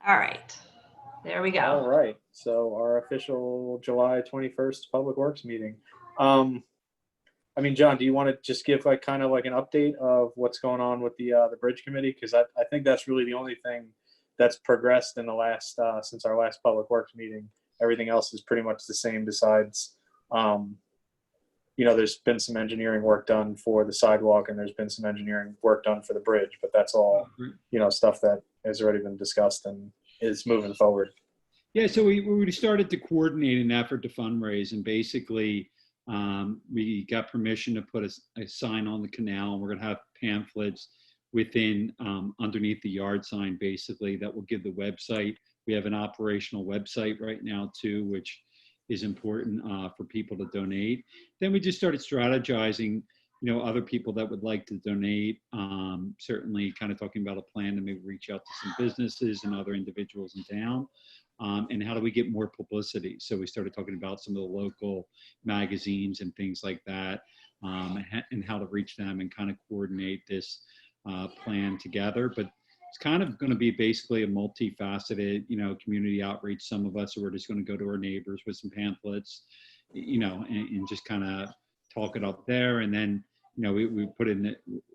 All right, there we go. All right, so our official July 21st Public Works meeting. I mean, John, do you want to just give like kind of like an update of what's going on with the bridge committee? Because I think that's really the only thing that's progressed in the last since our last Public Works meeting. Everything else is pretty much the same. Besides, you know, there's been some engineering work done for the sidewalk, and there's been some engineering work done for the bridge. But that's all, you know, stuff that has already been discussed and is moving forward. Yeah, so we started to coordinate an effort to fundraise, and basically we got permission to put a sign on the canal. We're going to have pamphlets within underneath the yard sign, basically, that will give the website. We have an operational website right now too, which is important for people to donate. Then we just started strategizing, you know, other people that would like to donate. Certainly kind of talking about a plan to maybe reach out to some businesses and other individuals in town. And how do we get more publicity? So we started talking about some of the local magazines and things like that, and how to reach them and kind of coordinate this plan together. But it's kind of going to be basically a multifaceted, you know, community outreach. Some of us are just going to go to our neighbors with some pamphlets, you know, and just kind of talk it up there. And then, you know,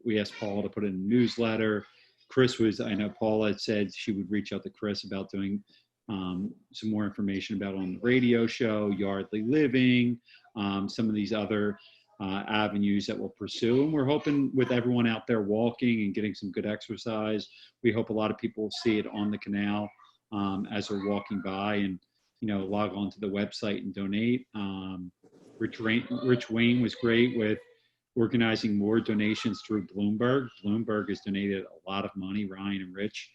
we asked Paul to put in a newsletter. Chris I know Paula had said she would reach out to Chris about doing some more information about on the radio show, Yardley Living, some of these other avenues that we'll pursue. And we're hoping with everyone out there walking and getting some good exercise, we hope a lot of people see it on the canal as they're walking by, and, you know, log on to the website and donate. Rich Wayne was great with organizing more donations through Bloomberg. Bloomberg has donated a lot of money, Ryan and Rich.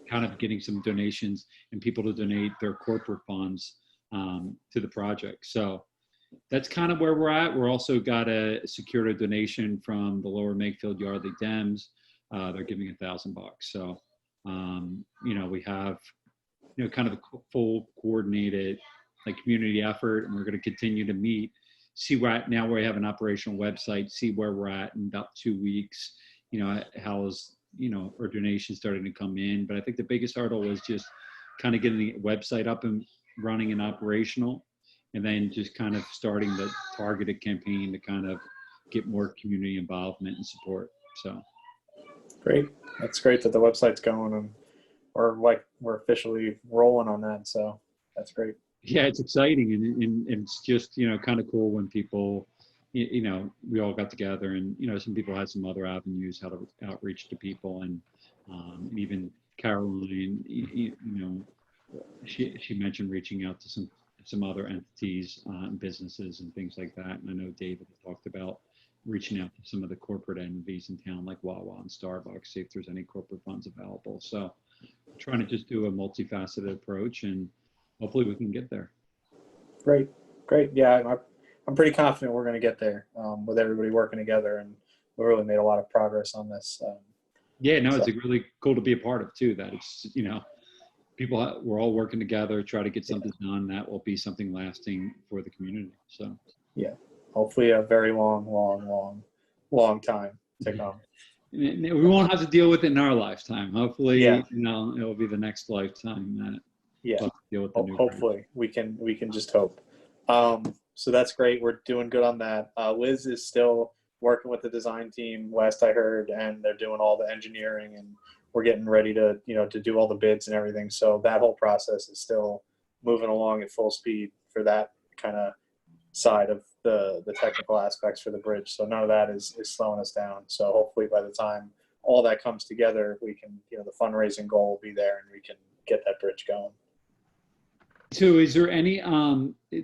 Kind of getting some donations and people to donate their corporate funds to the project. So that's kind of where we're at. We're also got secured a donation from the Lower Makefield Yardley Dems. They're giving $1,000. So, you know, we have, you know, kind of a full coordinated like community effort, and we're going to continue to meet, see where now we have an operational website, see where we're at in about 2 weeks, you know, how's, you know, our donations starting to come in. But I think the biggest hurdle was just kind of getting the website up and running and operational, and then just kind of starting the targeted campaign to kind of get more community involvement and support. So great. That's great that the website's going, and we're officially rolling on that. So that's great. Yeah, it's exciting, and it's just, you know, kind of cool when people, you know, we all got together, and, you know, some people had some other avenues how to outreach to people, and even Caroline, you know, she mentioned reaching out to some other entities and businesses and things like that. And I know David talked about reaching out to some of the corporate entities in town like Wawa and Starbucks, see if there's any corporate funds available. So trying to just do a multifaceted approach, and hopefully we can get there. Great. Yeah, I'm pretty confident we're going to get there with everybody working together, and we really made a lot of progress on this. Yeah, no, it's really cool to be a part of too. That it's, you know, we're all working together, try to get something done that will be something lasting for the community. So yeah, hopefully a very long time to come. We won't have to deal with it in our lifetime. Hopefully, yeah, you know, it'll be the next lifetime that yeah. Deal with the new hopefully we can just hope. So that's great. We're doing good on that. Liz is still working with the design team, last I heard, and they're doing all the engineering, and we're getting ready to, you know, to do all the bids and everything. So that whole process is still moving along at full speed for that kind of side of the technical aspects for the bridge. So none of that is slowing us down. So hopefully by the time all that comes together, we can, you know, the fundraising goal will be there, and we can get that bridge going. So is there any,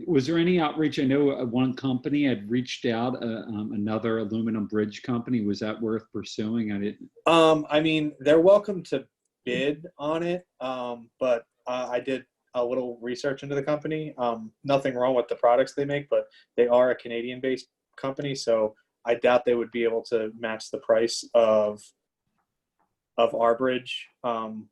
was there any outreach? I know one company had reached out, another aluminum bridge company. Was that worth pursuing? I mean, they're welcome to bid on it, but I did a little research into the company. Nothing wrong with the products they make, but they are a Canadian-based company, so I doubt they would be able to match the price of our bridge,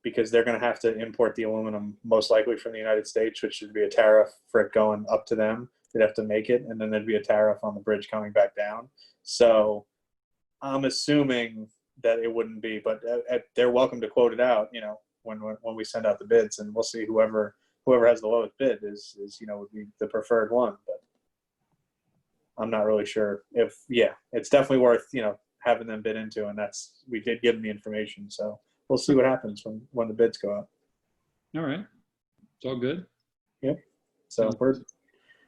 because they're going to have to import the aluminum most likely from the United States, which should be a tariff for it going up to them. they'd have to make it, and then there'd be a tariff on the bridge coming back down. So I'm assuming that it wouldn't be, but they're welcome to quote it out, when we send out the bids, and we'll see whoever has the lowest bid is would be the preferred one. But I'm not really sure it's definitely worth, having them bid into, and we did give them the information. So we'll see what happens when the bids go out. All right. It's all good. Yep. So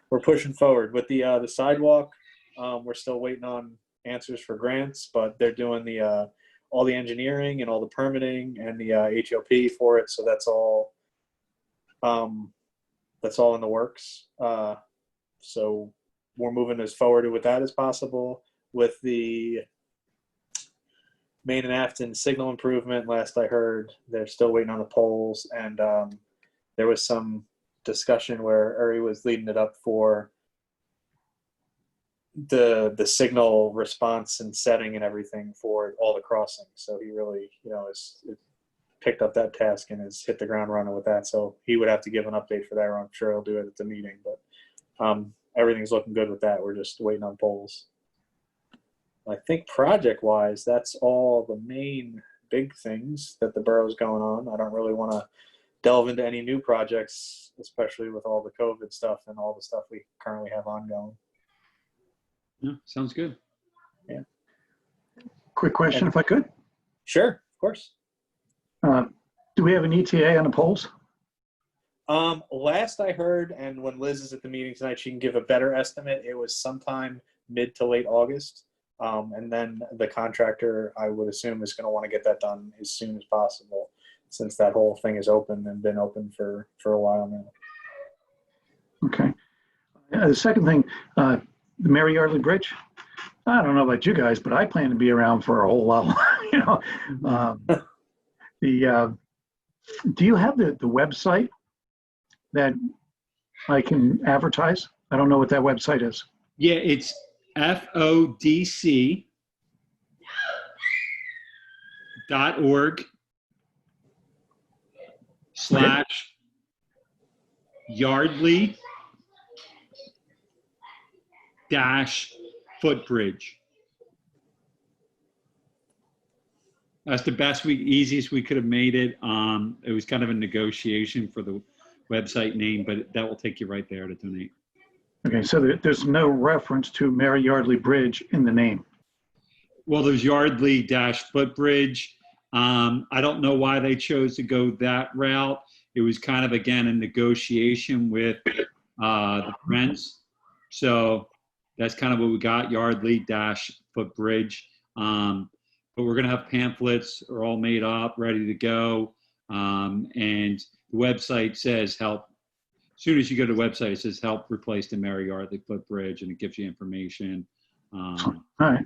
we're pushing forward with the sidewalk. We're still waiting on answers for grants, but they're doing all the engineering and all the permitting and the HOP for it. So that's all in the works. So we're moving as forward with that as possible. With the Main and Afton signal improvement, last I heard, they're still waiting on the poles, and there was some discussion where Uri was leading it up for the signal response and setting and everything for all the crossings. So he really, has picked up that task and has hit the ground running with that. So he would have to give an update for that, or I'm sure he'll do it at the meeting. But everything's looking good with that. We're just waiting on polls. I think project-wise, that's all the main big things that the borough's going on. I don't really want to delve into any new projects, especially with all the COVID stuff and all the stuff we currently have ongoing. Yeah, sounds good. Quick question, if I could. Sure, of course. Do we have an ETA on the polls? Last I heard, and when Liz is at the meeting tonight, she can give a better estimate. It was sometime mid to late August. And then the contractor, I would assume, is going to want to get that done as soon as possible, since that whole thing is open and been open for a while now. Okay. The second thing, the Mary Yardley Bridge. I don't know about you guys, but I plan to be around for a whole while. Do you have the website that I can advertise? I don't know what that website is. Yeah, it's FODC.org/Yardley-footbridge. That's the best easiest we could have made it. It was kind of a negotiation for the website name, but that will take you right there to donate. Okay, so there's no reference to Mary Yardley Bridge in the name. Well, there's Yardley-footbridge. I don't know why they chose to go that route. It was kind of, again, a negotiation with the Friends. So that's kind of what we got, Yardley-footbridge. But we're going to have pamphlets are all made up, ready to go. And the website says help. As soon as you go to the website, it says help replace the Mary Yardley footbridge, and it gives you information. All right.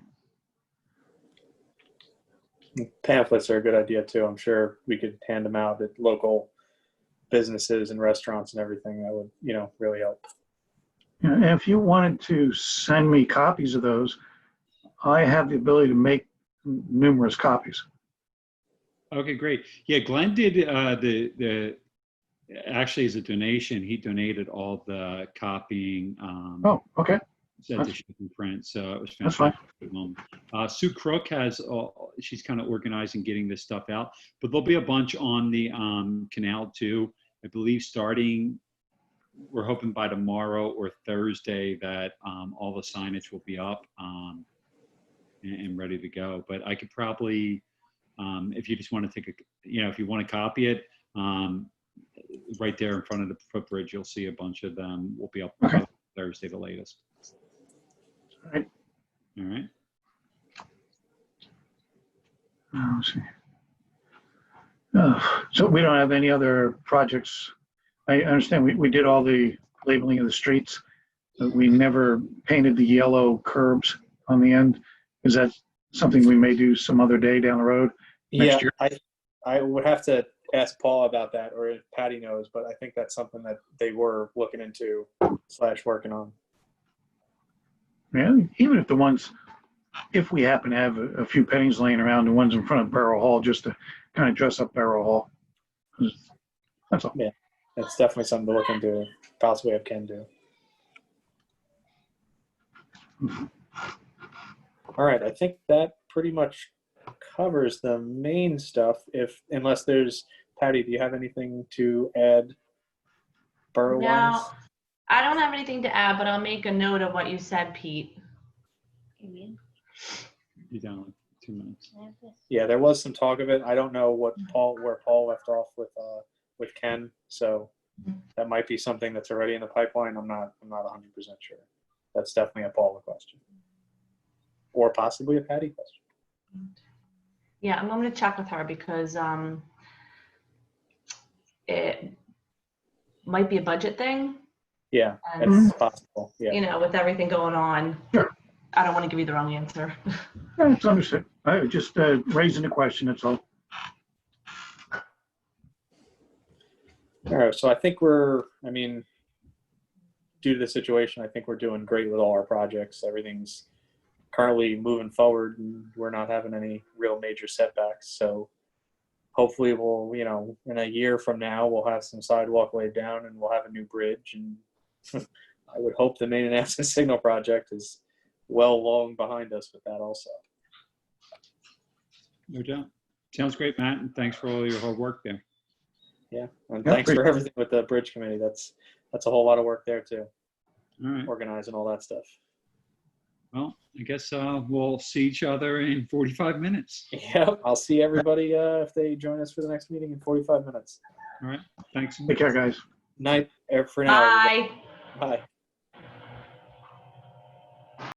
Pamphlets are a good idea too. I'm sure we could hand them out at local businesses and restaurants and everything. That would, really help. Yeah, and if you wanted to send me copies of those, I have the ability to make numerous copies. Okay, great. Yeah, Glenn did actually, as a donation, he donated all the copying. Oh, okay. At the shipping print, so it was That's fine. fantastic. Sue Crook has, she's kind of organizing getting this stuff out, but there'll be a bunch on the canal too. I believe starting, we're hoping by tomorrow or Thursday that all the signage will be up and ready to go. But I could probably, if you just want to take if you want to copy it, right there in front of the footbridge, you'll see a bunch of them. Will be up Thursday, the latest. All right. All right. Let's see. So we don't have any other projects. I understand we did all the labeling of the streets, but we never painted the yellow curbs on the end. Is that something we may do some other day down the road next year? I would have to ask Paul about that, or if Patty knows, but I think that's something that they were looking into / working on. Yeah, even if the ones, if we happen to have a few pennies laying around, the ones in front of Borough Hall, just to kind of dress up Borough Hall. That's all. Yeah, that's definitely something to look into, possibly have Ken do. All right, I think that pretty much covers the main stuff. Unless there's, Patty, do you have anything to add borough No, wise? I don't have anything to add, but I'll make a note of what you said, Pete. Be done in 2 minutes. Yeah, there was some talk of it. I don't know where Paul left off with Ken, so that might be something that's already in the pipeline. I'm not 100% sure. That's definitely a Paula question, or possibly a Patty question. Yeah, I'm going to check with her because it might be a budget thing. Yeah, And, it's possible. Yeah. you know, with everything going on, Sure. I don't want to give you the wrong answer. Yeah, it's understood. I was just raising a question, that's all. All right, so I think due to the situation, I think we're doing great with all our projects. Everything's currently moving forward and we're not having any real major setbacks. So hopefully we'll, in a year from now, we'll have some sidewalk laid down and we'll have a new bridge. And I would hope the main and access signal project is well long behind us with that also. No doubt. Sounds great, Matt, and thanks for all your hard work there. Yeah, and Yeah, thanks great. for everything with the bridge committee. That's a whole lot of work there too, All right. organizing all that stuff. Well, I guess we'll see each other in 45 minutes. Yep, I'll see everybody if they join us for the next meeting in 45 minutes. All right. Thanks. Take care, guys. Night for now. everybody. Bye. Bye.